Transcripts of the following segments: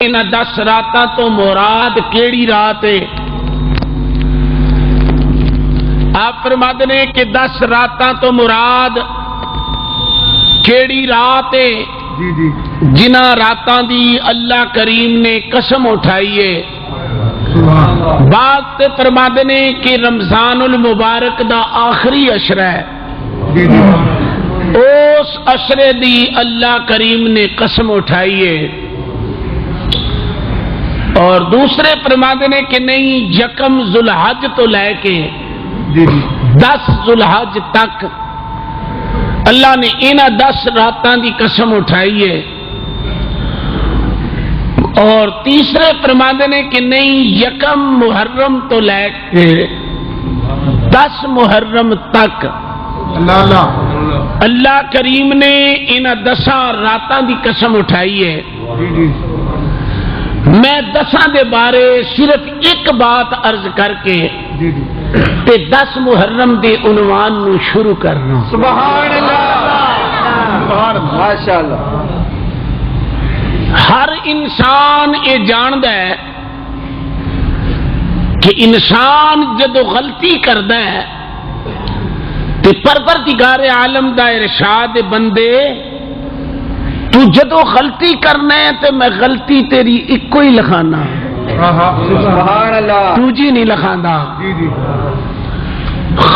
ان 10 راتاں تو مراد کیڑی رات ہے؟ آپ فرماتے ہیں کہ 10 راتاں تو مراد کیڑی رات ہے؟ جنہ راتاں دی اللہ کریم نے قسم اٹھائی ہے۔ بات تے فرماتے ہیں کہ رمضان المبارک دا آخری عشرہ ہے، اس عشرے دی اللہ کریم نے قسم اٹھائی ہے۔ اور دوسرے فرماتے ہیں کہ نہیں، یکم ذوالحج تو لے کے 10 ذوالحج تک اللہ نے انہاں 10 راتاں دی قسم اٹھائی ہے۔ اور تیسرے فرماتے ہیں کہ نہیں، یکم محرم تو لے کے 10 محرم تک اللہ کریم نے انہاں 10 راتاں دی قسم اٹھائی ہے۔ میں 10 دے بارے صرف ایک بات عرض کر کے تے 10 محرم دے عنوان نو شروع کرنا۔ سبحان اللہ، ماشاءاللہ۔ ہر انسان یہ جاندا ہے کہ انسان جدو غلطی کردا ہے تے پروردگار عالم دا ارشاد بندے تو جدو غلطی کرنا ہے تے میں غلطی تیری ایک ہی لکھانا، سبحان اللہ، تو جی نہیں لکھاندا۔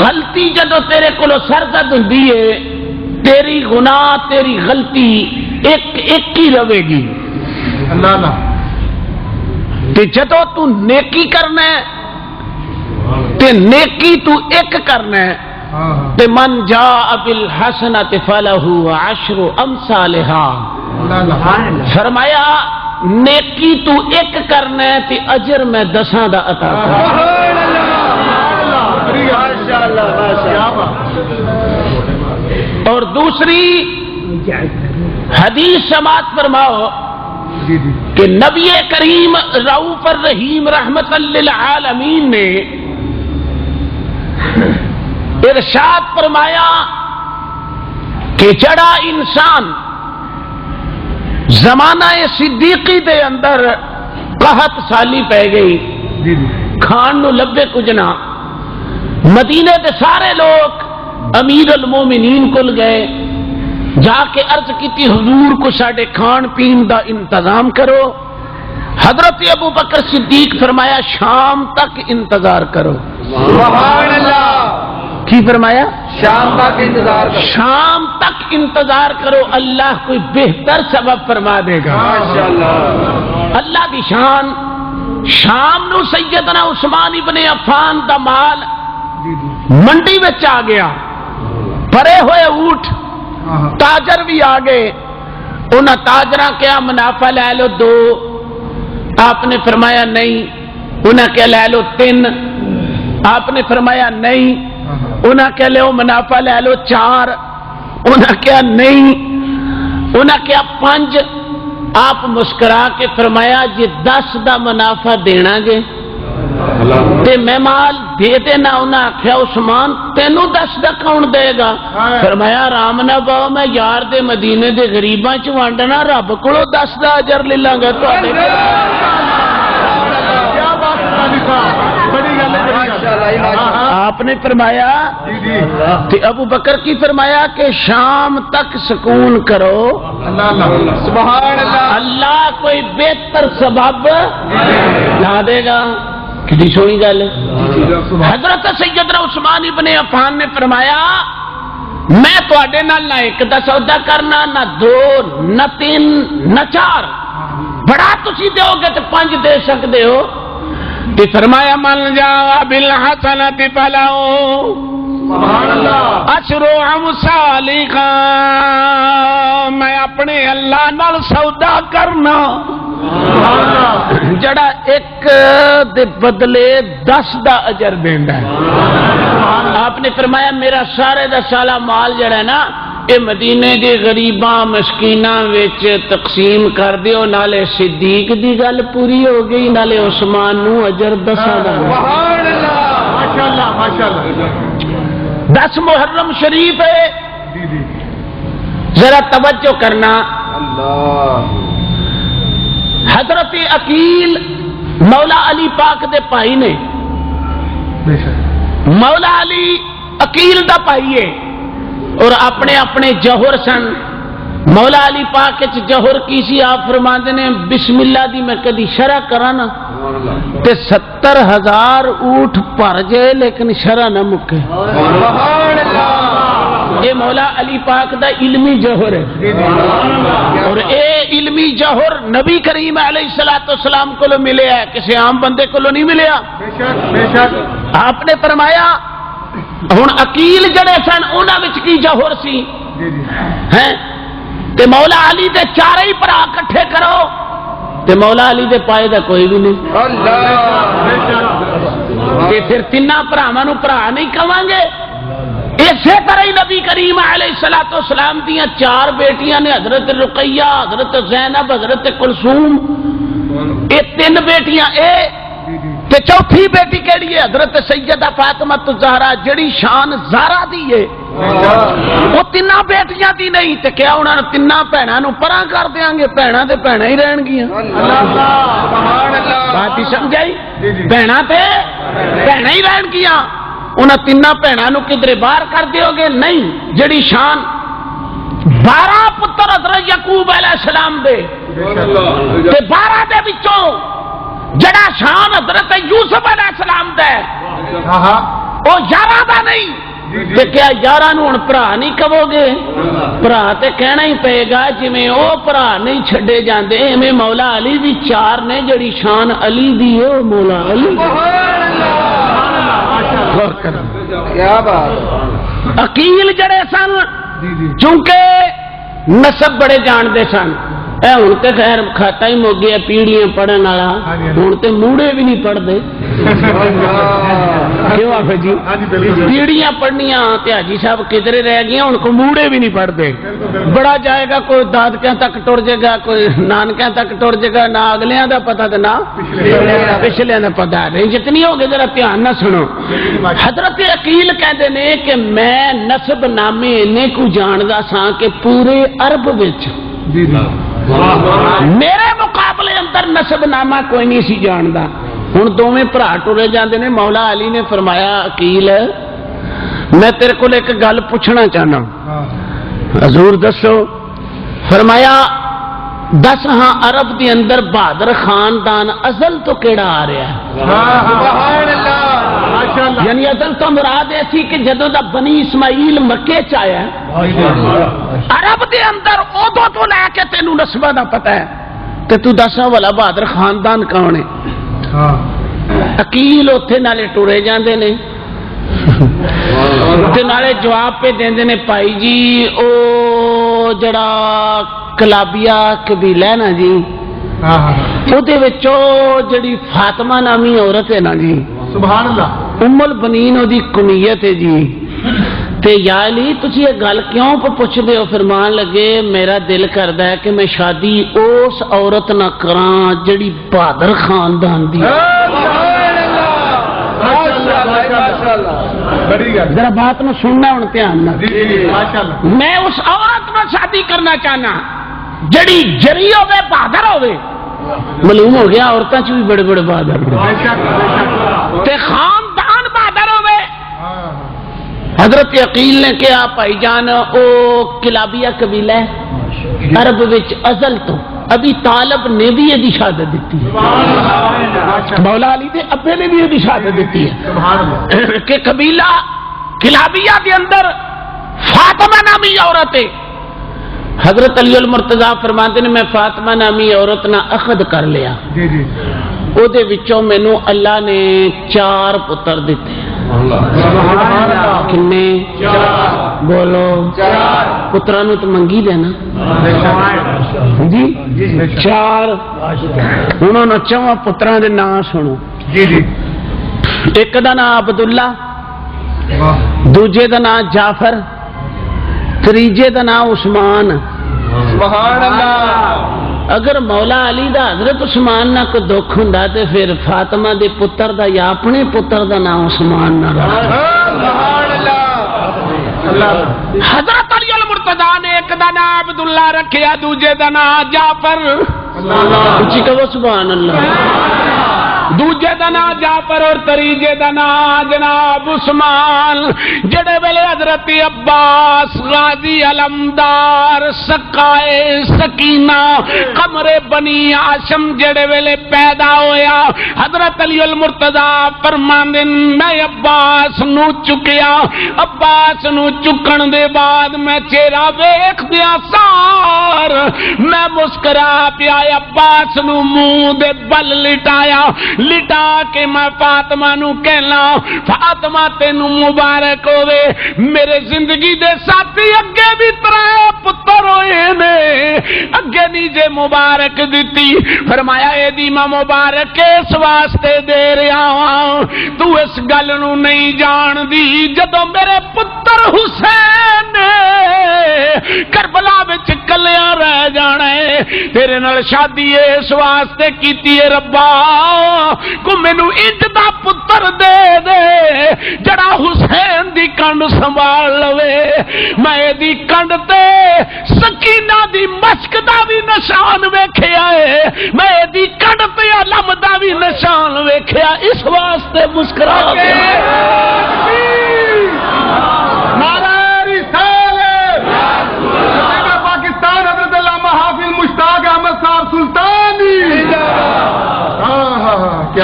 غلطی جدو تیرے کولو سرزد ہوندی ہے، تیری گناہ تیری غلطی ایک ہی رہے گی۔ تے جدو تو نیکی کرنا ہے تے نیکی تو ایک کرنا ہے، تے من جاء بالحسنۃ فلہ عشر امثالھا، فرمایا نیکی تو ایک کرنا ہے تے اجر میں 10 دا عطا کرنا۔ اور دوسری حدیث سماعت فرماؤ کہ نبی کریم رؤوف الرحیم رحمت للعالمین نے ارشاد فرمایا کہ جڑا انسان زمانہ صدیقی دے اندر قحط سالی پہ گئی، کھان نو لبے کچھ نہ، مدینے دے سارے لوگ امیر المومنین کل گئے، جا کے عرض کی حضور کو ساڈے کھان پین دا انتظام کرو۔ حضرت ابو بکر صدیق فرمایا شام تک انتظار کرو۔ سبحان اللہ، کی فرمایا؟ شام تک انتظار کرو، شام تک انتظار کرو، اللہ کوئی بہتر سبب فرما دے گا۔ ماشاءاللہ، اللہ دی شان۔ شام نو سیدنا عثمان ابن عفان دا مال منڈی وچ آ گیا، پرے ہوئے اونٹ تاجر بھی آ گئے، انہاں تاجراں کیا منافع لے لو 2، آپ نے فرمایا نہیں، انہاں کیا لے لو 3، آپ نے فرمایا نہیں، انہاں کیا لے منافع لے لو 4، انہاں کیا نہیں، انہاں کیا 5، آپ مسکرا کے فرمایا جی 10 دا منافع دینا گے تے میں مال دے دینا۔ انہاں آخیا عثمان تینوں 10 دا کون دے گا؟ فرمایا آرام نہ باؤ، میں یار دے مدینے دے غریباں چ وانڈنا، رب کولو 10 دا اجر لے لاں گا تواڈے۔ آپ نے فرمایا کہ ابو بکر کی فرمایا کہ شام تک سکون کرو، سبحان اللہ، اللہ کوئی بہتر سبب لا دے گا۔ کتنی سونی گل ہے۔ حضرت سیدنا عثمان ابن عفان نے فرمایا میں تواڈے نال نہ 1 دا سودا کرنا، نہ 2، نہ 3، نہ 4، بڑا تسی دیو گے تو 5 دے سکتے ہو۔ تے فرمایا من جاء بالحسنۃ فلہ عشر امثالھا، میں اپنے اللہ نال سودا کرنا جڑا 1 دے بدلے 10 دا اجر دیندا ہے۔ آپ نے فرمایا میرا سارے دا سالہ مال جڑا ہے نا، یہ مدینے دے غریباں مسکیناں وچ تقسیم کر دیو، نالے صدیق دی گل پوری ہو گئی، نالے عثمان نو اجر 10 دا۔ سبحان اللہ، ماشاءاللہ، ماشاءاللہ۔ 10 محرم شریف ہے، ذرا توجہ کرنا۔ اللہ، حضرت عقیل مولا علی پاک دے بھائی نے. مولا علی عقیل دا بھائی ہے اور اپنے اپنے جوہر سن. مولا علی پاک وچ جوہر کی سی؟ آپ فرماندے نے بسم اللہ دی میں کدی شرح کراں نا تے 70,000 اونٹ بھر جائے لیکن شرح نہ مکے. سبحان اللہ. اے مولا علی پاک دا علمی جوہر ہے اور اے علمی جوہر نبی کریم علیہ الصلوۃ والسلام کو ملے ہے, کسی عام بندے کو نہیں ملیا. بے شک آپ نے فرمایا ہن عقیل جڑے سن انہاں وچ کی جوہر سی ہیں تے مولا علی دے چارے ہی بھرا اکٹھے کرو تے مولا علی دے پائے دا کوئی بھی نہیں. اللہ. تے پھر تیناں بھراواں نوں بھرا نہیں کہواں گے؟ اسی طرح ہی نبی کریم علیہ الصلوۃ والسلام دیاں 4 بیٹیاں نے, حضرت رقیہ, حضرت زینب, حضرت کلثوم. یہ 3 بیٹیاں اے تے چوتھی بیٹی کیڑی ہے؟ حضرت سیدہ فاطمہ الزہرا, جڑی شان زہرا دی ہے وہ 3 بیٹیاں دی نہیں. تے کیا انہاں نے 3 بھیناں نوں پراں کر دیاں گے؟ بھیناں تے بھیناں ہی رہن گیاں. سبحان اللہ. بات ہی سمجھائی؟ بھیناں تے بھیناں ہی رہن گیاں. انہاں 3 بھیناں نوں کدھر باہر کر دیو گے؟ نہیں. جڑی شان 12 پتر حضرت یعقوب علیہ السلام دے تے 12 دے وچوں جڑا شان حضرت یوسف علیہ السلام دا ہے او 11 دا نہیں. تے کیا 11 نوں ہن بھرا نہیں کہو گے؟ بھرا تے کہنا ہی پے گا. جویں او بھرا نہیں چھڈے جاندے ایویں مولا علی بھی 4 نے. جڑی شان علی دی ہے او مولا علی. کیا بات. عقیل جڑے سن چونکہ نسب بڑے جانتے سن. اے ہوں تو خیر کھاتا ہی مک گیا پیڑیاں پڑھن والا, ہوں تو موڑے بھی نہیں پڑھتے. کیوں آخ جی پیڑیاں پڑھنیاں تے حاجی صاحب کدھر رہ گیا, ہوں کو موڑے بھی نہیں پڑھتے. بڑا جائے گا کوئی دادکیاں تک ٹر جائے گا, کوئی نانکیاں تک ٹر جائے گا. نہ اگلیاں دا پتا تے نہ پچھلیاں دا پتا. نہیں جتنی ہوگی ذرا دھیان نہ سنو. حضرت عقیل کہتے ہیں کہ میں نسب نامے اینے کو جاندا سا کہ پورے عرب وچ میرے مقابلے اندر نسب نامہ کوئی نہیں سی جاندا. ہوں دونوں بھرا ٹرے جاندے نے. مولا علی نے فرمایا عقیل میں تیرے کو ایک گل پوچھنا چاہنا. حضور دسو. فرمایا دس ہاں عرب دے اندر بہادر خاندان ازل تو کیڑا آ رہا ہے؟ سبحان اللہ. ماشاءاللہ. یعنی ازل تو مراد ایسی کہ جدوں دا بنی اسماعیل مکے چ آیا عرب دے اندر ادو تو لے کے تینوں نسبہ دا پتہ ہے تے تو دساں والا بہادر خاندان کون ہے؟ عقیل اوتھے نالے ٹرے جاندے نے تے نالے جواب پہ دیندے نے بھائی جی او جڑا کلابیا قبیلہ ہے نا جی او دے وچوں جڑی فاطمہ نامی عورت ہے نا جی سبحان اللہ ام البنین او دی کنیت ہے جی. تے یا علی تسی یہ گل کیوں پوچھ دے ہو؟ فرمان لگے میرا دل کردا ہے کہ میں شادی اس عورت نہ کراں جڑی بہادر خاندان دی. ذرا بات نو سننا ہوں دھیان نال. میں اس عورت نو شادی کرنا چاہنا جڑی جری ہوے بہادر ہوے. معلوم ہو گیا عورتاں چ بھی بڑے بڑے بہادر تے خاندان بہادر ہوے. حضرت عقیل نے کہا بھائی جان او کلابیہ قبیلہ ہے عرب وچ ازل تو. ابھی طالب نے بھی یہ شہادت دیتی ہے, مولا علی دے ابے نے بھی یہ شہادت دیتی ہے کہ قبیلہ کلابیہ کے اندر فاطمہ نامی عورت ہے. حضرت علی المرتضیٰ فرماتے ہیں میں فاطمہ نامی عورت نہ عقد کر لیا. او دے وچوں مینوں اللہ نے 4 پتر دیتے. کنے؟ بولو. پتراں نوں تو منگی دینا جی 4. انہوں نے 4 پتراں دے نام سنو. ایک دا نام عبداللہ, دوجے دا نام جعفر, تیجے دا نام عثمان. سبحان اللہ. اگر مولا علی دا حضرت عثمان نہ کوئی دکھ ہوندا تے پھر فاطمہ دے پتر دا یا اپنے پتر دا نام عثمان نہ رکھدا. سبحان اللہ. حضرت علی المرتضیٰ نے ایک دا نام عبداللہ رکھیا, دوجے دا نام جعفر. اچھی کہو سبحان اللہ۔ دوجے دا نا جعفر اور تریجے دا نا جناب عثمان، جڑے ویلے حضرت عباس غازی علمدار سقائے سکینہ قمر بنی ہاشم جڑے ویلے پیدا ہویا، حضرت علی المرتضی فرماندے میں عباس نو چکیا، عباس نو چکن دے بعد میں چہرہ ویکھ دیا سار میں مسکرا پیا، عباس نو منہ دے بل لٹایا، لٹا کے میں فاطمہ نو کہنا فاطمہ تینوں مبارک ہوئے، میرے زندگی دے ساتھی اگے بھی ترے پتر ہوئے نے، اگے نیجے مبارک دیتی، فرمایا اے دی میں مبارک اس واسطے دے رہا ہوں تو اس گل نو نہیں جان دی، جدو میرے پتر حسین کربلا وچ کلیاں رہ جانا ہے، تیرے نال شادی اس واسطے کیتی ہے ربا کو مینوں انج دا پتر دے دے جڑا حسین دی کنڈ سنبھال لوے، میں دی کنڈ تے سکینہ دی مشک دا بھی نشان ویکھیا ہے، میں دی کنڈ تے علم دا بھی نشان ویکھیا، اس واسطے مسکرا نعرہ رسالت پاکستان حضرت علامہ حافظ مشتاق احمد صاحب سلطانی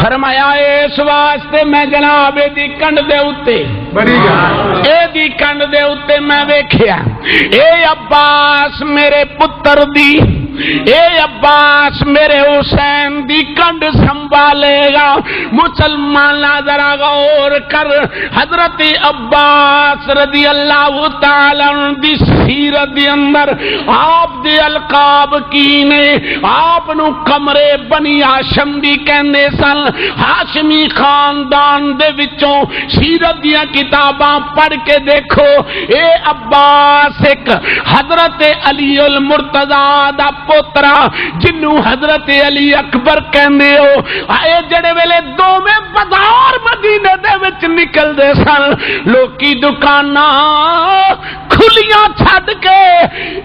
فرمایا اس واسطے میں جناب دی کنڈ دے اتے بڑی اے دی کنڈ دے اتے میں ویکھیا اے عباس میرے پتر دی، اے عباس میرے حسین دی کنڈ سنبھالے گا، مسلمان ذرا غور کر، حضرت عباس رضی اللہ تعالی عنہ دی سیرت دی اندر آپ دے القاب کی نے، آپ نو قمر بنی ہاشم بھی کہندے سن، ہاشمی خاندان دے وچوں سیرت دیاں کتاباں پڑھ کے دیکھو، اے عباس ایک حضرت علی المرتضی دا پوترا جنوں حضرت علی اکبر کہندے ہو، اے جڑے ویلے دوویں بازار مدینے دے وچ نکل دے سن، لوکی دکاناں کھلیاں چھڈ کے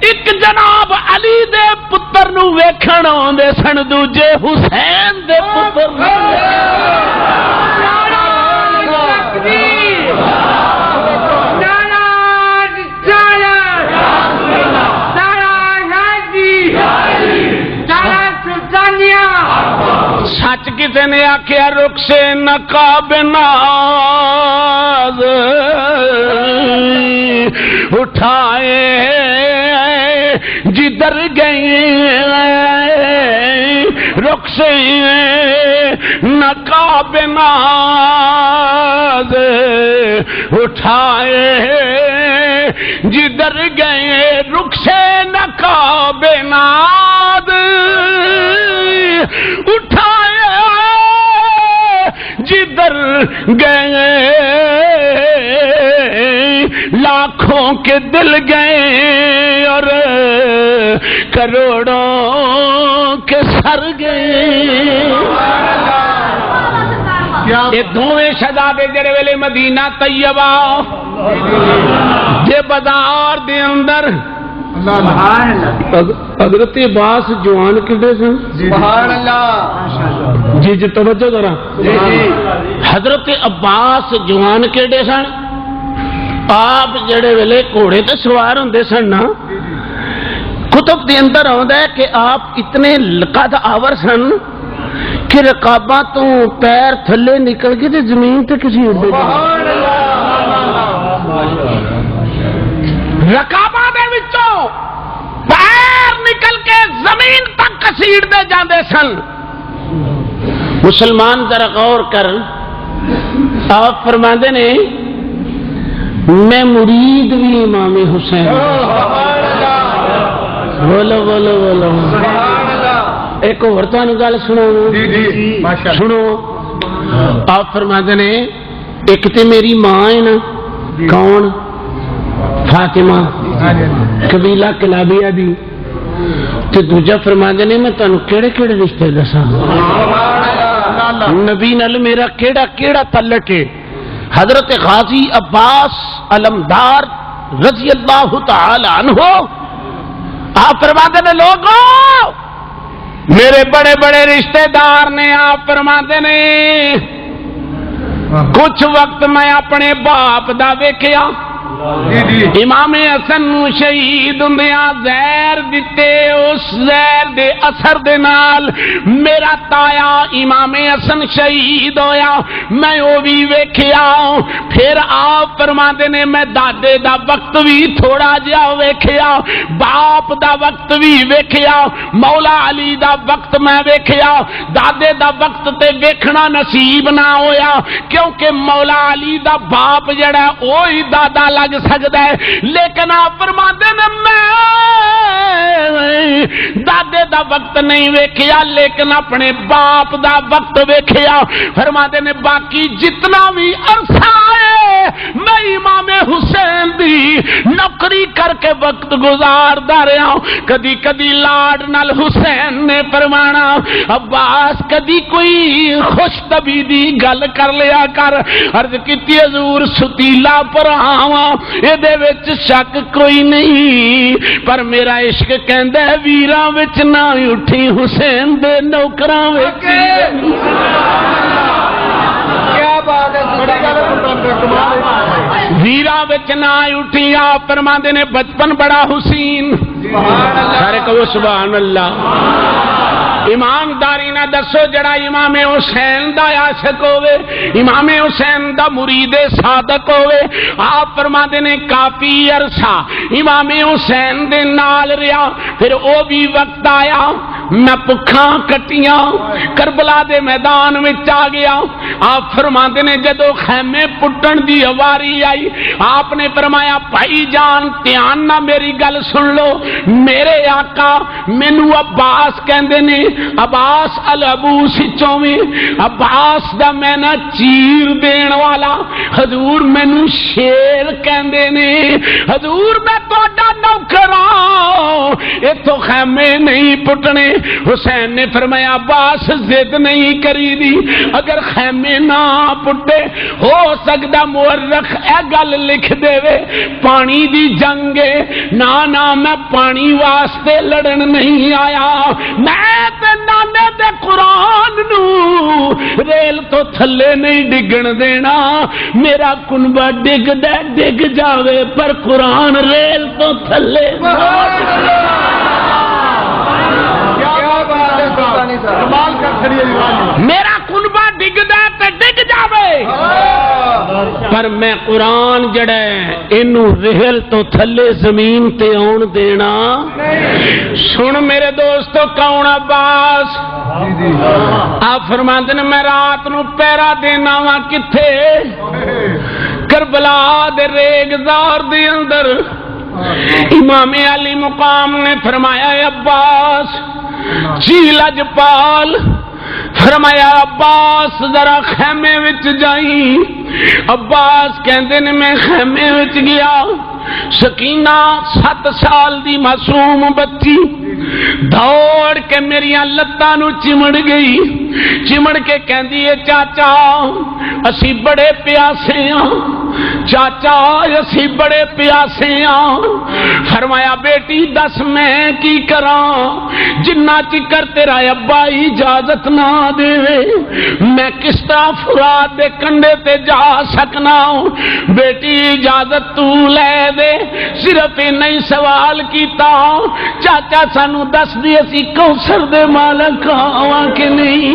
ایک جناب علی دے پتر نو ویکھن آوندے سن، دوجے حسین دے پتر نو سچ کسی نے آخیا رخ سے نقاب ناز اٹھائے جدھر گئے رخ سے نقاب ناز اٹھائے جدھر گئے رخ سے نقاب ناز اٹھائے جدھر گئے لاکھوں کے دل گئے اور کروڑوں کے سر گئے، یہ دوویں شہزادے جڑے ویلے مدینہ طیبہ جے بازار دے اندر حضرت عباس جوان کڈے سن، سبحان اللہ جی جی توجہ ذرا، حضرت عباس جوان کیڑے سن، آپ جڑے ویلے گھوڑے تے سوار ہوندے سن نا، کتب دے اندر آندا ہے کہ آپ اتنے قد آور سن کہ رکاباں تو پیر تھلے نکل کے تے زمین تے کسی اڑدے رکاباں دے وچوں پیر نکل کے زمین تک کسیڑ دے جاندے سن۔ مسلمان ذرا غور کر، آپ فرماندے نے میں مرید بھی امام حسین، بولو بولو بولو، ایک اور تانوں گل سنو، سنو، آپ فرماندے نے ایک تے میری ماں ہے نا، کون؟ فاطمہ قبیلہ کلابیہ دی، تے دوجا فرماندے نے میں تانوں کیڑے کیڑے رشتے دساں، نبی نال میرا کیڑا کیڑا تعلق ہے۔ حضرت غازی عباس علمدار رضی اللہ تعالی عنہ آپ فرماندے نے لوگوں میرے بڑے بڑے رشتے دار نے آپ فرماتے نے کچھ وقت میں اپنے باپ دا ویکھیا امام حسن شہید ہوندیاں زہر دتے اس زہر دے اثر دے نال میرا تایا امام حسن شہید ہویا میں وہ بھی ویکھیا پھر آپ فرماندے نے میں دادے دا وقت بھی تھوڑا جہا ویکھیا باپ دا وقت بھی ویکھیا مولا علی دا وقت میں ویکھیا دادے دا وقت تے ویکھنا نصیب نہ ہویا کیونکہ مولا علی دا باپ جڑا وہی دادا لگ سکتا ہے لیکن آپ فرماتے نے میں دادے دا وقت نہیں ویکھیا لیکن اپنے باپ دا وقت ویکھیا فرماتے نے باقی جتنا بھی عرصہ ہے میں امام حسین دی نوکری کر کے وقت گزاردا رہا کدی کدی لاڈ نال حسین نے فرمانا عباس کدی کوئی خوش طبی دی گل کر لیا کر عرض کیتی حضور ستیلا پر آواں دے وچ شک کوئی نہیں پر میرا عشق کہندا ہے ویراں وچ نہ اٹھی حسین دے نوکراں وچ کیا بات ہے ویراں وچ نہ اٹھی آپ فرماندے نے بچپن بڑا حسین سارے کہو سبحان اللہ ایمانداری نہ دسو جڑا امام حسین دا عاشق ہوئے امام حسین دا مرید صادق ہوئے آپ فرماندے نے کافی عرصہ امام حسین دے نال رہا پھر او بھی وقت آیا میں پکھاں کٹیاں کربلا دے میدان میں آ گیا آپ فرماندے نے جدو خیمے پٹن دی واری آئی آپ نے فرمایا بھائی جان دھیان نہ میری گل سن لو میرے آقا مینوں عباس کہندے نے عباس الابوس چویں عباس دا میں نہ چیر دین والا حضور مینوں شیر کہندے نے حضور میں تہاڈا نوکر ہاں ایتھوں خیمے نہیں پٹنے حسین نے فرمایا عباس ضد نہیں کری دی اگر خیمے نہ پٹے ہو سکدا مورخ اے گل لکھ دے وے پانی دی جنگ نہ میں پانی واسطے لڑن نہیں آیا میں تے نانے دے قرآن نو ریل تو تھلے نہیں ڈگن دینا میرا کنبا ڈگ دے ڈگ جاوے پر قرآن ریل تو تھلے میرا کنبا ڈگ دے تے ڈگ جاوے پر میں قرآن جڑے انو ریل تو تھلے زمین تے آن دینا سن میرے دوستو کون عباس آپ فرماندے نے میں رات نو پیرا دینا وا کتھے کربلا دے ریگزار دے اندر امام علی مقام نے فرمایا عباس جی لجپال فرمایا عباس ذرا خیمے وچ جائیں عباس کہندے نے میں خیمے وچ گیا سکینہ 7 سال دی معصوم بچی دوڑ کے میریاں لتاں نو چمڑ گئی چمڑ کے کہندی ہے چاچا اسی بڑے پیاسے ہاں چاچا اسی بڑے پیاسے ہاں فرمایا بیٹی دس میں کی کراں جنہ چکر تیرا ابا اجازت نہ دے میں کس طرح فرات دے کنڈے تے جا سکنا بیٹی اجازت تو لے دے صرف نہیں سوال کیتا چاچا سانو دس دی اسی کوثر دے مالک ہاں کہ نہیں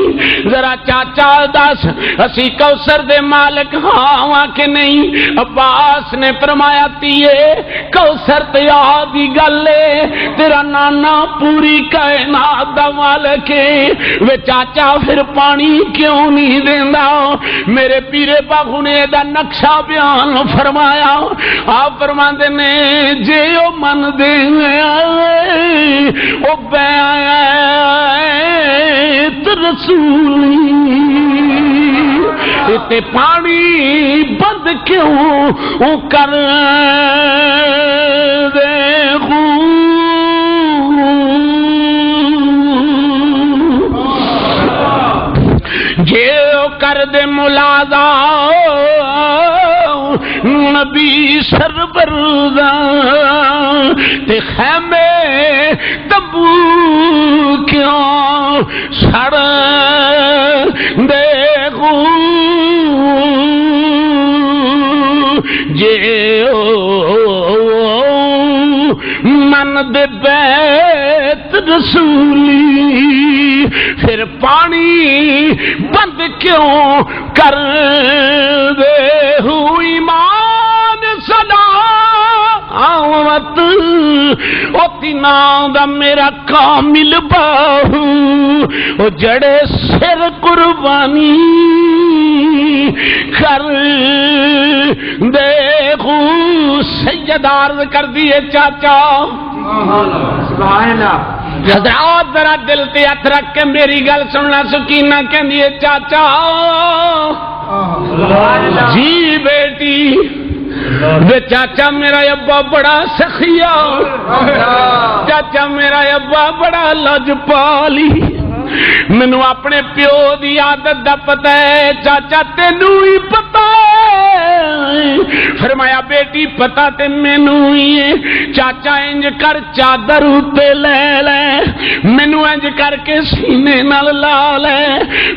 ذرا چاچا دس اسی کوثر دے مالک ہاں کہ نہیں عباس نے فرمایا تیے کوثر تے آدھی گلے تیرا نانا پوری کائنات دا مالک ہے وے چاچا پھر پانی کیوں نہیں دیندا میرے پیرے باغو نے دا نقشہ بیان فرمایا آپ فرماندے نے جے او من دے او بیعت رسولی تے پانی بند کیوں کر دے جے کر دے ملازا نبی سربردا تے خیمے تبو کیوں سڑ دیکھو جے من دے بیت رسولی پھر پانی بند کیوں کر دے ہوئی ایمان صدا آمت او تینا دا میرا کامل باہو او جڑے سر قربانی کر دیکھو سید عرض کر دیے چاچا سبحان اللہ حضرات ذرا دل تے ہاتھ رکھ کے میری گل سننا سکینہ کہندی ہے چاچا جی بیٹی بے چاچا میرا ابا بڑا سخیا چاچا میرا ابا بڑا لجپالی مینو اپنے پیو دی عادت دا پتہ ہے چاچا تینوں ہی پتہ ہے فرمایا بیٹی پتہ تے مینو ہی ہے چاچا انج کر چادر اتے لے لے مینو انج کر کے سینے نال لا لے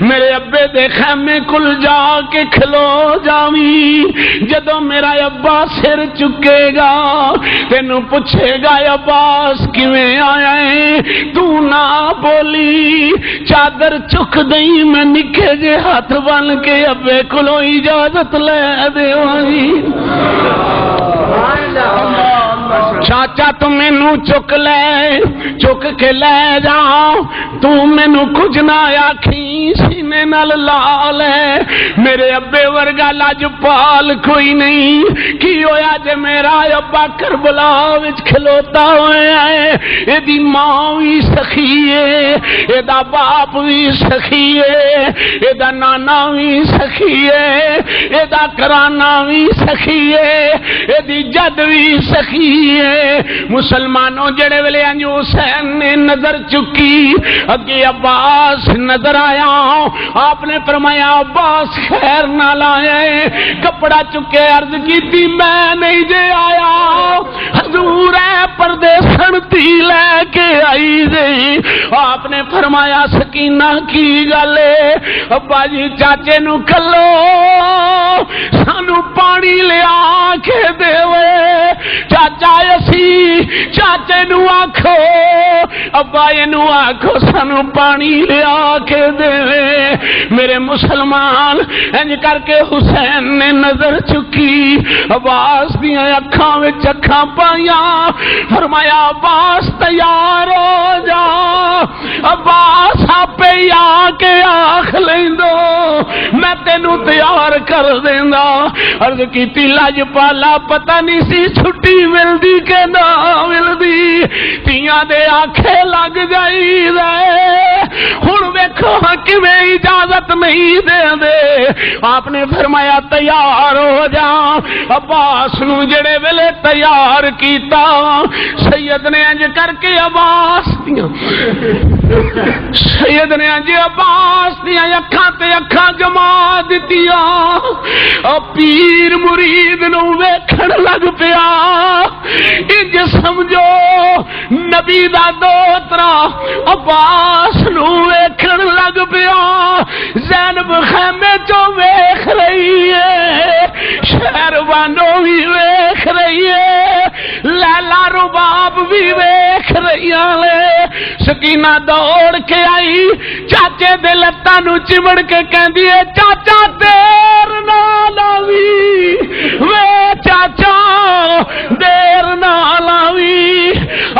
میرے ابے دے خیمے کل جا کے کھلو جاویں جدوں میرا ابا سر چکے گا تینوں پوچھے گا عباس کیویں آیا ہے تو نہ بولی چادر چک دئی میں نکھے جے ہاتھ بن کے ابے کولوں اجازت لے دیواں چاچا تو مینو چک لے چک کے لے جا تو مینو کچھ نہ آکھی سینے نال لا لے میرے ابے ورگا لجپال کوئی نہیں کی ہویا جے میرا ابا کربلا وچ کھلوتا ہویا ہے ایدی ماں بھی سخی ہے ایدا باپ بھی سخی ہے ایدا نانا بھی سخی ہے ایدا کرانا بھی سخی ہے ایدی جد بھی سخی ہے مسلمانوں جڑے ویلے انج حسین نے نظر چکی اگے عباس نظر آیا آپ نے فرمایا عباس خیر نہ لائے کپڑا چکے عرض کی میں نہیں جے آیا حضور ہے پردیسن تی لے کے آئی دے آپ نے فرمایا سکینہ کی گلے ابا جی چاچے نو کلو سانو پانی لیا کے دے چاچا اسی چاچے نو آکھو ابا نو آکھو سانو پانی لیا کے دے میرے مسلمان انج کر کے حسین نے نظر چکی عباس دیاں اکھاں وچ اکھاں پائیاں فرمایا عباس تیار ہو جا عباس آپے آ کے آکھ لیندو میں تینوں تیار کر دیندا عرض کیتی لجپالا پتہ نہیں سی چھٹی ملدی کہ نہ ملدی تیاں دے آنکھیں لگ جائی دے ہن ویکھو کیویں اجازت نہیں دے دے آپ نے فرمایا تیار ہو جا عباس نو جڑے ویلے تیار کیتا سید نے انج کر کے عباس دیاں سید نے انج عباس دیاں اکھاں تے اکھاں جما دتیاں پیر مرید نو ویکھن لگ پیا انج سمجھو نبی دا دوترا عباس نو ویکھن لگ پیا زینب خیمے چو ویکھ رہی ہے شہروانو بھی ویکھ رہی ہے لیلا رباب بھی ویکھ رہی ہے سکینہ دوڑ کے آئی چاچے دے لتاں نو چمڑ کے کہندی ہے چاچا دیر نہ لاوی وے چاچا دیر نہ لاوی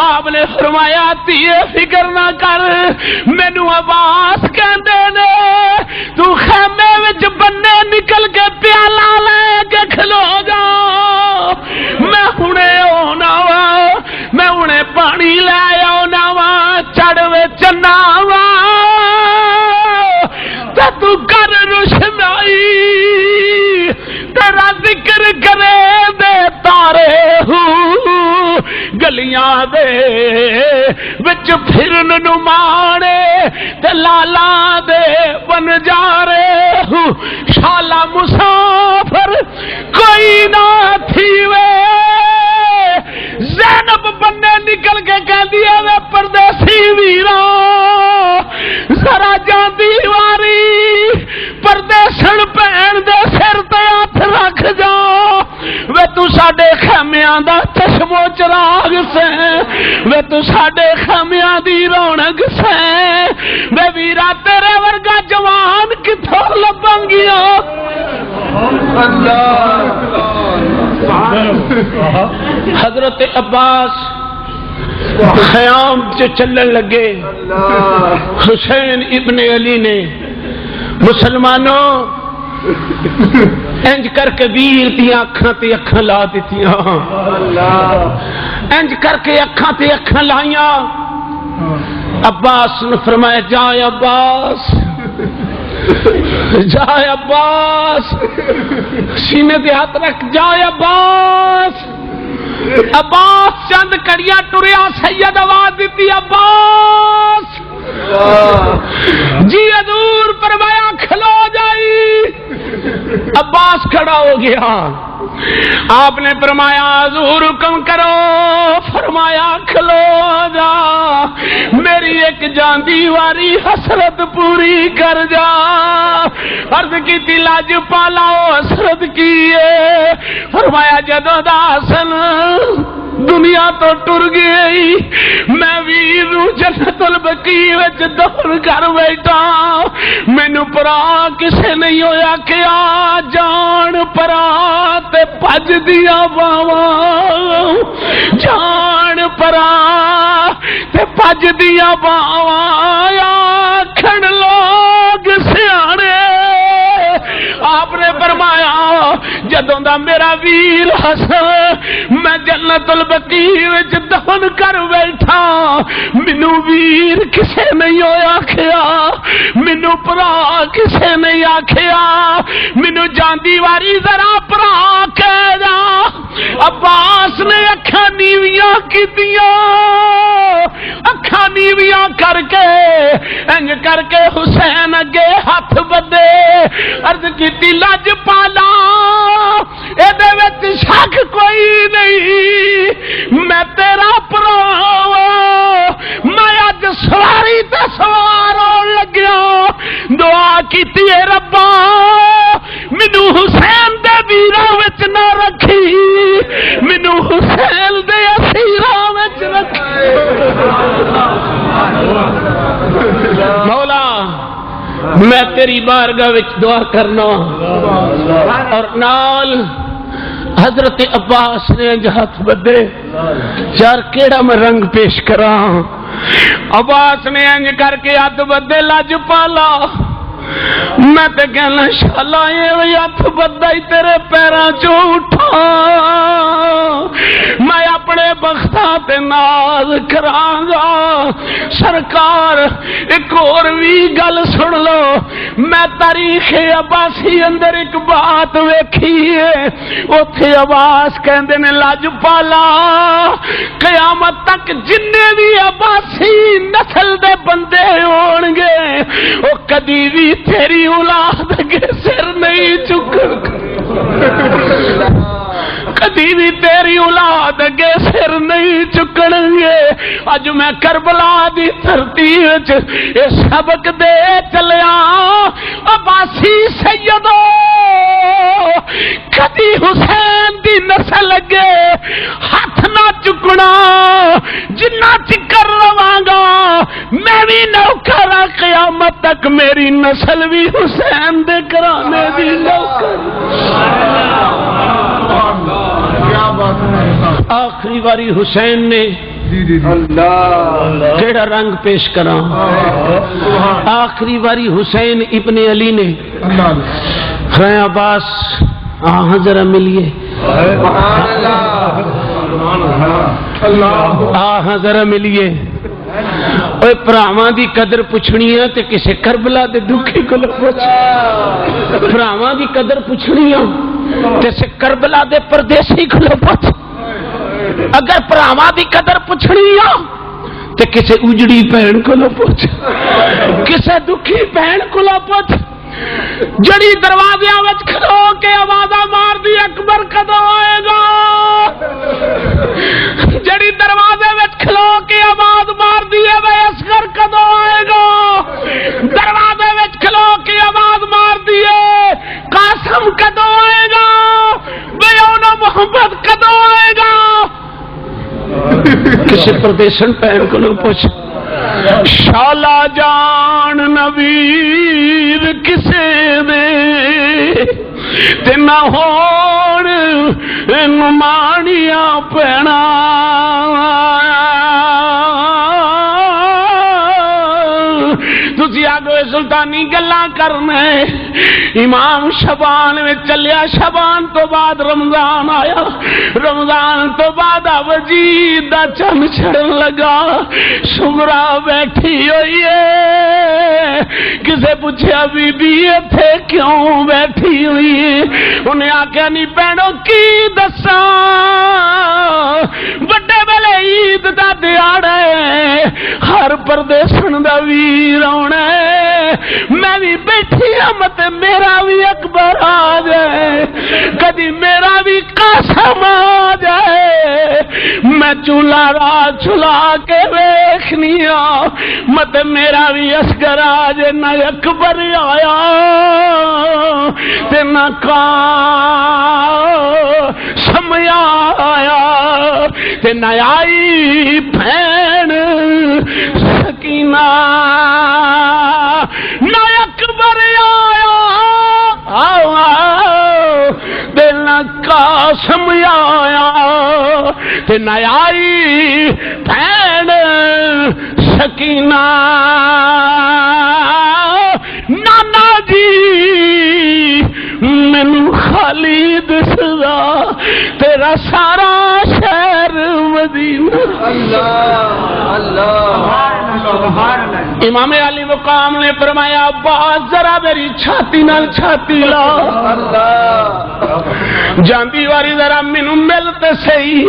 آپ نے فرمایا تیے فکر نہ کر مینو عباس کہندے نے تو خیمے وچ بننے نکل کے پیالہ لے کے کھلو جا میں ہنے ہونا وا میں ہنے پانی لے آنا وا چڑھ وچ نہ وا تے تو کر روشنائی تیرا ذکر کرے دے تارے ہوں گلیاں دے وچ پھرن نمانے تے لالا دے بن جا رہے ہوں شالا مسافر کوئی نہ تھی وے زینب بننے نکل کے کہہ دیا وے پردیسی ویرا ذرا جاندی واری پردیسن بہن دے سر تے ہاتھ رکھ جا وے تو ساڈے خیمیاں دا چشمو چراغ سے وے تو ساڈے خیمیاں دی رونق سے وے ویرا تیرے ورگا جوان کتھوں لباں گیا حضرت عباس خیام سے چلن لگے حسین ابن علی نے مسلمانوں انج کر کے ویر دی اکھاں تے اکھاں لا دتیاں انج کر کے اکھاں تے اکھاں لائیاں عباس نے فرمایا جا عباس جا عباس سینے تے ہاتھ رکھ جا عباس عباس چند کڑیاں ٹریا سید آواز دیتی عباس جی حضور فرمایا کھلو جائی عباس کھڑا ہو گیا آپ نے فرمایا حضور حکم کرو فرمایا کھلو جا میری ایک جاندی واری حسرت پوری کر جا عرض کی تھی لاج پالا حسرت کیے فرمایا جدو دا حسن دنیا تو ٹر گئی میں ویر جنت البقیع وچ دفن کر بیٹھا مینو پرا کسے نہیں ہویا کہ آ جان پرا تے پج دیا باواں جان پرا تے پج دیا باواں آکھن لوگ سیانے آپ نے فرمایا جدوں دا میرا ویر حسن میں جنت البقیع وچ دفن کر بیٹھا مینو ویر کسے نہیں ہویا کھیا مینو پرا کسے نہیں آکھیا مینو جاندی واری ذرا پرا کہہ جا عباس نے اکھاں نیویاں کیتیاں اکھاں نیویاں کر کے انج کر کے حسین اگے ہاتھ بدے عرض کیتی لج پالا اے دے وچ شک کوئی نہیں میں تیرا پرا میں اج سواری تے سوار ہون لگیا دعا کیتی اے ربا مینو حسین دے ویراں وچ نہ رکھی مینو حسین دے اسیراں وچ رکھی مولا میں تیری بارگاہ وچ دعا کرنا اور نال حضرت عباس نے ہاتھ بدے یار کیڑا میں رنگ پیش کراں عباس نے انج کر کے ہاتھ بدے لج پالا میں تے کہنا شالا یہ ہاتھ بدا ہی تیرے پیراں چوں اٹھا میں اپنے بختاں تے ناز کراں گا سرکار ایک اور بھی گل سن لو میں تاریخ عباسی اندر ایک بات ویکھی ہے اوتھے عباس کہندے نے لج پالا قیامت تک جنے بھی عباسی نسل دے بندے ہون گے او کدی بھی تیری اولاد کے سر نہیں چکن کدی بھی تیری اولاد کے سر نہیں چکن گے اج میں کربلا دی دھرتی وچ اے سبق دے چلیا عباسی سیدو کدی حسین دی نسل اگے ہاتھ نہ چکنا جنہ چکر رواں گا میں بھی نوکر قیامت تک میری نسل بھی حسین دے کرانے دی نوکر آخری باری حسین نے کیڑا رنگ پیش کرا آخری باری حسین ابن علی نے فرمایا عباس ہاں ذرا ملیے ہاں ذرا ملیے اوے پراواں دی قدر پوچھنی ہے تے کسے کربلا دے دکھی کو پوچھ پراواں دی قدر پوچھنی ہے تے سے کربلا دے پردیسی کو پوچھ اگر پراواں دی قدر پوچھنی ہے تے کسے اجڑی بہن کو پوچھ کسے دکھی بہن کو پوچھ جڑی دروازیاں وچ کھلو کے آوازاں مار دی اکبر کدوں آئے گا، جڑی دروازے وچ کھلو کے آواز مار دی ہے بے اصغر کدوں آئے گا، دروازے وچ کھلو کے آواز مار دی ہے قاسم کدوں آئے گا، بے اونا محمد کدوں آئے گا۔ کسی پردیسن پہن کو لوگ پوچھ شالا جان نویر کسے دے تے نہ ہون نمانیاں پینا، تسی آگے سلطانی گلاں کرنے امام شبان میں چلیا، شبان تو بعد رمضان آیا، رمضان تو بعد وجید دا چند چھڑن لگا، شمرا بیٹھی ہوئی ہے، کسے پوچھا بی بی تھے کیوں بیٹھی ہوئی ہے، انہیں آکھیا نہیں پہنو کی دساں بڑے بلے عید دا دیاڑا ہے، ہر پردیسن دا ویر آنا ہے، میں بھی بیٹھی ہم تے میرا بھی اکبر آ جائے، کدی میرا بھی قاسم آ جائے، میں چولہا راہ چلا کے ویکھنی آ، مت میرا بھی اصغر آ جائے، نہ اکبر آیا تے نہ قاسم آیا تے نہ آئی بہن سکینہ، نہ اکبر آیا تے نہ قاسم آیا تے نہ آئی بہن سکینہ، نانا جی مینو خالی دسدا تیرا سارا شہر مدینہ۔ امام علی مقام نے فرمایا عباس ذرا میری چھاتی نال چھاتی لا، جاندی واری ذرا مینو مل تے صحیح۔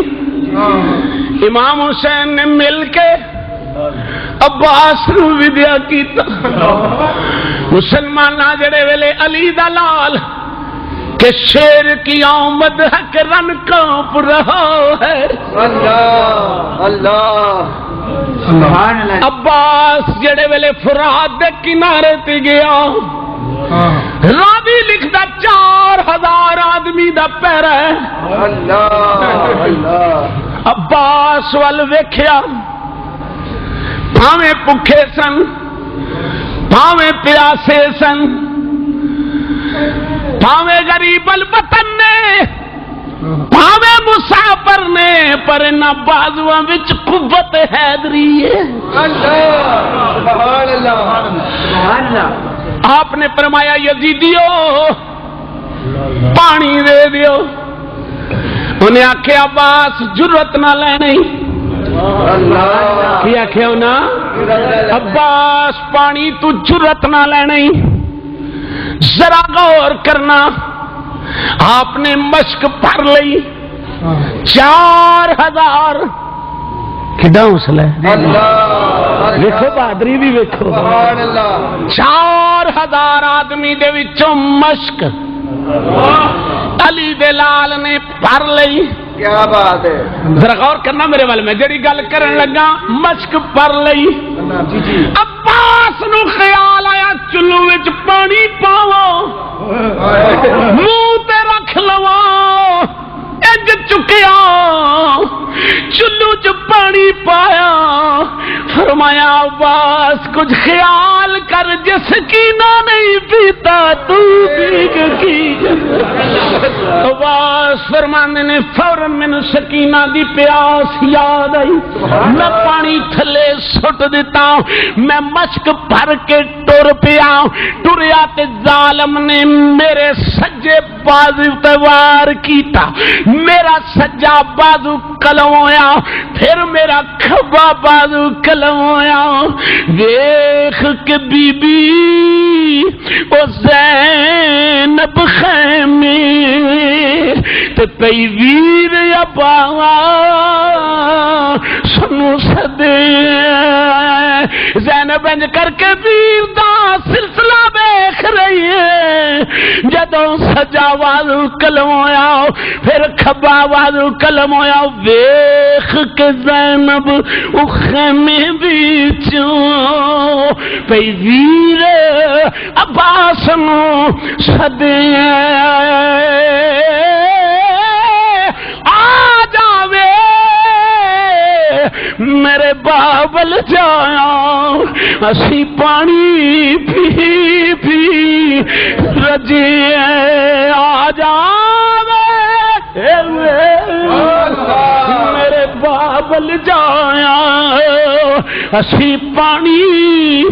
امام حسین نے مل کے عباس نو ودیا کیتا، مسلمان جڑے ویلے علی دا لال کہ شیر کی آمد ہے کہ رن کانپ رہا ہے، عباس جڑے ویلے فرات دے کنارے تے گیا، راوی لکھدا 4000 آدمی دا پیرا ہے، عباس وال ویکھیا، بھاویں بھکھے سن بھاویں پیاسے سن بھاویں غریب الوطن نے بھاویں مسافر نے، پر انہاں بازواں وچ قوت حیدری ہے۔ آپ نے فرمایا یزیدیو پانی دے دیو، انہیں آکھیا عباس جرت نہ لینی، کیا کہو نا عباس پانی تو جرت نہ لینی، ذرا غور کرنا، آپ نے مشک بھر لئی 4000 کڈا حوصلہ ہے، ویکھو بہادری بھی ویکھو، 4000 آدمی دے وچوں مشک علی دے لال نے بھر لئی، کیا بات ہے، ذرا غور کرنا میرے والے میں جڑی گل کرن لگا، مشک بھر لئی، عباس نو خیال آیا چلو وچ پانی پاواں، منہ تے رکھ لواں، اج چکیا چلو چ پانی پایا، فرمایا عباس کچھ خیال کر جس کی نہ نہیں پیتا تو پی کی، عباس فرماندے نے فوراً مینوں سکینہ دی پیاس یاد آئی، میں پانی تھلے سٹ دیتا، میں مشک بھر کے ٹر پیا، ٹریا تے ظالم نے میرے سجے بازو تے وار کیتا، میرا سجا بازو قلم ہویا، پھر میرا کھبا بازو قلم ہویا، دیکھ کے بی بی او زینب خیمے تے پئی ویر یا باوا سنو سدے، زینب انج کر کے ویر دا سلسلہ دیکھ رہی ہے، جدو سجا وازو قلم ہویا پھر کھبا وازو قلم ہویا ویخ کے زینب او خیمے وچوں پئی ویر عباس نو سدے آ جاوے میرے بابل جایا اسی پانی پی پی رجے آ جاوے میرے بابل جایا اسی پانی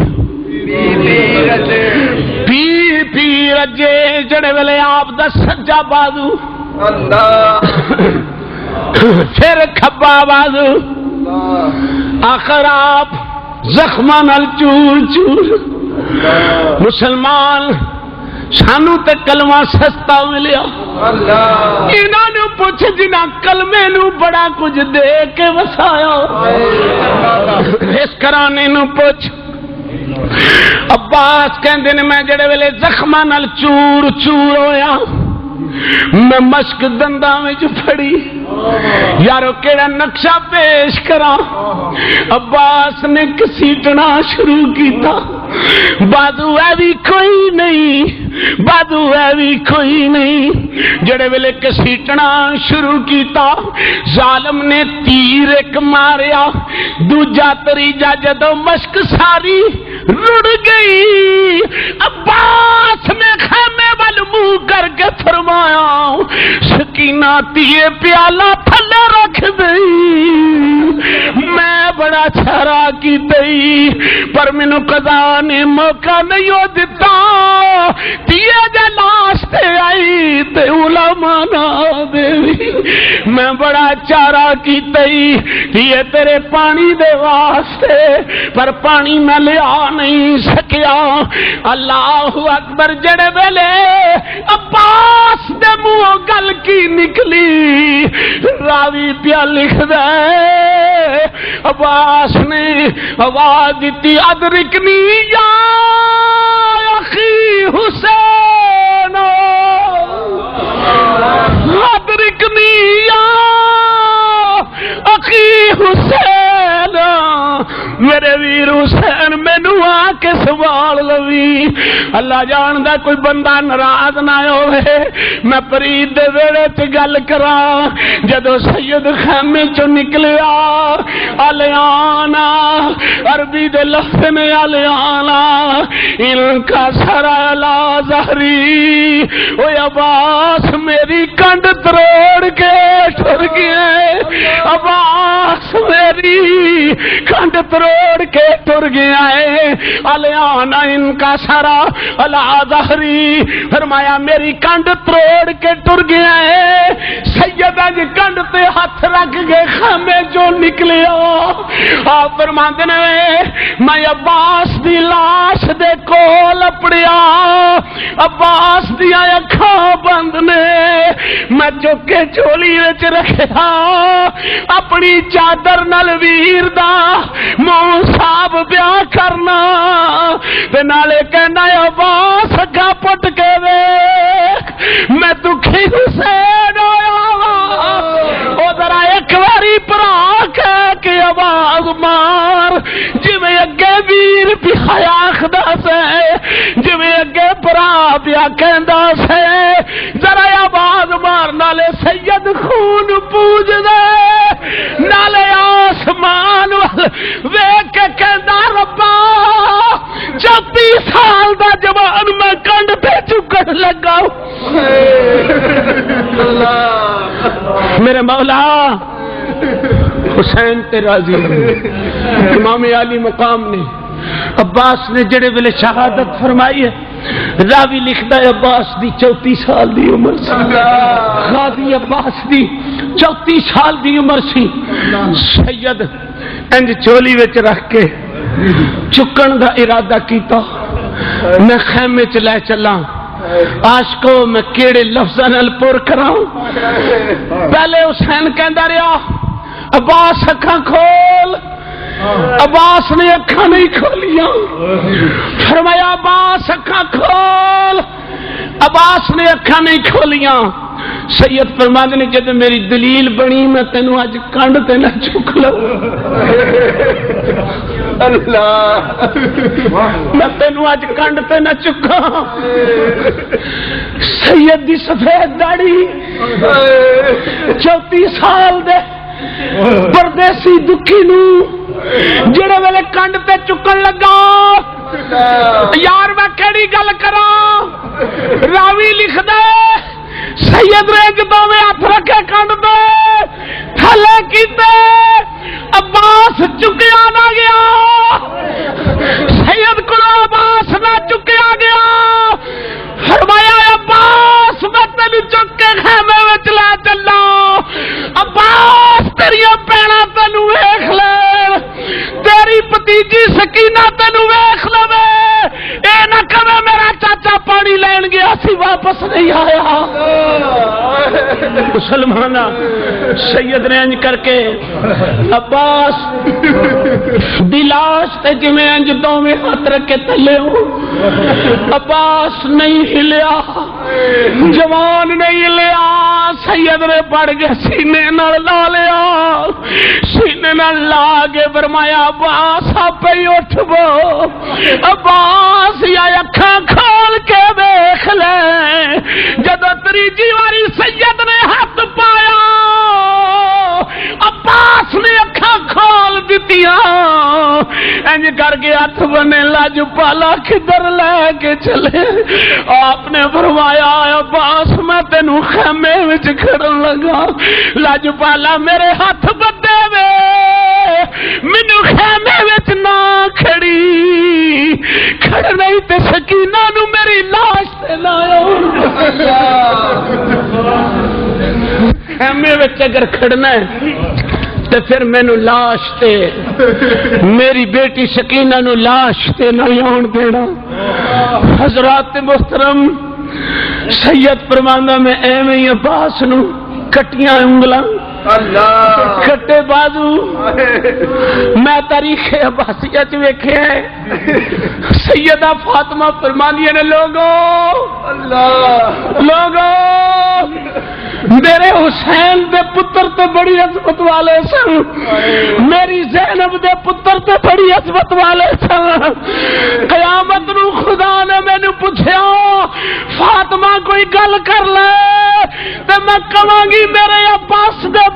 پی پی رجے جڑے ویلے آپ دا سجا بازو پھر کھبا بازو آخر آپ زخماں نال چور چور مسلمان سانو تے کلمہ سستا ملیا انہاں نو پوچھ جنہاں کلمے نو بڑا کچھ دے کے وسایا اس کرانے نو پوچھ عباس کہندے نے میں جڑے ویلے زخماں نال چور چور ہویا میں مشک دنداں وچ پھڑی یارو کیڑا نقشہ پیش کرا عباس نے کسیٹنا شروع کیتا بازو ہے بھی کوئی نہیں بازو ہے بھی کوئی نہیں جڑے ویلے کسیٹنا شروع کیتا ظالم نے تیر ایک ماریا دوجا تریجا جدو مشک ساری رڑ گئی عباس نے خیمے وال منہ کر کے فرمایا سکینہ تیے پیالہ تھلے رکھ دئی میں بڑا چھرا کی دئی پر مینوں قضا نے موقع نہیں ہو دیتا تیے جے لاش تے آئی تے علماء نہ دیوی میں بڑا چارا کی دئی تیے تیرے پانی دے واسطے پر پانی میں لیا نہیں سکیا اللہ اکبر جڑے ویلے عباس دے منہ گل کی نکلی راوی پیا لکھ دے عباس نے آواز دیتی ادرکنی یا اخی حسین ادرکنی یا اخی حسین میرے ویر حسین مینو آ کے سوال لوی اللہ جاندا کوئی بندہ ناراض نہ ہوئے میں فرید دے ویڑے تے گل کرا جدو سید خیمے چو نکلیا الیانا عربی دے لفظ میں الیانا ان کا سرا لا ظہری او عباس میری کنڈ تروڑ کے ٹر گئے عباس میری کنڈ تروڑ کے ٹر گیا ہے الیانا ان کا سرا لا ظہری فرمایا میری کنڈ تروڑ کے ٹر گیا ہے سیدہ جی کنڈ تے ہاتھ رکھ گئے خیمے جو نکلیا آپ فرماندے نے میں عباس دی لاش دے کول اپڑیا عباس دی اکھاں بند نے میں چوکے چولی وچ رکھیا اپنی چادر نال ویر دا منہ صاحب بیاہ کرنا تے نالے کہنا عباس اگا پٹ کے ویکھ میں دکھی حسین ہویا او ذرا ایک واری پرا کہ آواز مار جویں اگے ویر پیا آخدا سے جویں اگے برا پیا کہندا سے ذرا آواز مار نالے سید خون پوج دے نالے آسمان ویکھ کے کہندا ربا 34 سال دا جوان میں کنڈ تے چکن لگا میرے مولا حسین تے راضی امام علی مقام نے عباس نے جڑے ویلے شہادت فرمائی ہے راوی لکھدا ہے عباس دی 34 سال دی عمر سی غازی عباس دی 34 سال دی عمر سی سید انج چولی وچ رکھ کے چکن دا ارادہ کیتا میں خیمے چ لے چلا عاشقو میں کیڑے لفظاں نال پر کراں پہلے حسین کہندا رہیا عباس اکھاں کھول عباس نے اکھاں نہیں کھولیاں فرمایا عباس اکھاں کھول عباس نے اکھاں نہیں کھولیاں. سید فرماندے نے جب میری دلیل بنی میں تینوں اج کنڈ تے نہ چک لو. اللہ میں تینوں اج کنڈ تے نہ چکا. سید دی سفید داڑھی 34 سال دے پردیسی دکھی نو جڑے ویلے کنڈ تے چکن لگا یار میں کیڑی گل کراں. راوی لکھ دے سید نے جدوں میں ہاتھ رکھے کنڈ تے تھلے کیتے عباس چکیا نہ گیا. سید کو عباس نہ چکیا گیا. فرمایا عباس میں تینوں چک کے خیمے وچ لے چلا. عباس تیریاں پیڑاں تینوں ویکھ لے, تیری بھتیجی سکینہ تینوں ویکھ لوے. اے نہ کہے میرا چاچا پانی لین گیا سی واپس نہیں آیا. مسلمانہ سید نے انج کر کے عباس دی لاش تے جویں انج دوویں ہاتھ رکھ کے تلے ہو. عباس نہیں ہلیا, جوان نہیں ہلیا. سید نے پڑ کے سینے نال لا لیا, سینے نال لا کے فرمایا عباس آپ ہی اٹھ بو. عباس یا اکھاں کھول کے دیکھ لے. جدو تریجی واری سید نے ہاتھ پایا عباس نے اکھاں کھول دتیاں. انج کر کے ہاتھ بنے لاجپالا کدھر لے کے چلے. آپ نے فرمایا عباس میں تینوں خیمے وچ کھڑن لگا. لاجپالا میرے ہاتھ بدے وے مینوں خیمے وچ نہ کھڑی. کھڑ نہیں تے سکینہ نو میری لاش تے نہ خیمے وچ اگر کھڑنا ہے تے پھر مینوں لاش تے میری بیٹی سکینہ نو لاش تے نہ آن دینا. حضرات محترم سید فرماندا میں ایویں ہی عباس نو کٹیاں انگلاں کٹے بازو میں تاریخ عباسیہ چ ویکھیا ہے. سیدہ فاطمہ فرماندی نے لوگو میرے حسین دے پتر تے بڑی عظمت والے سن, میری زینب دے پتر تے بڑی عظمت والے سن. قیامت نو خدا نے مینوں پوچھیا فاطمہ کوئی گل کر لے تے میں کہاں گی میرے عباس دے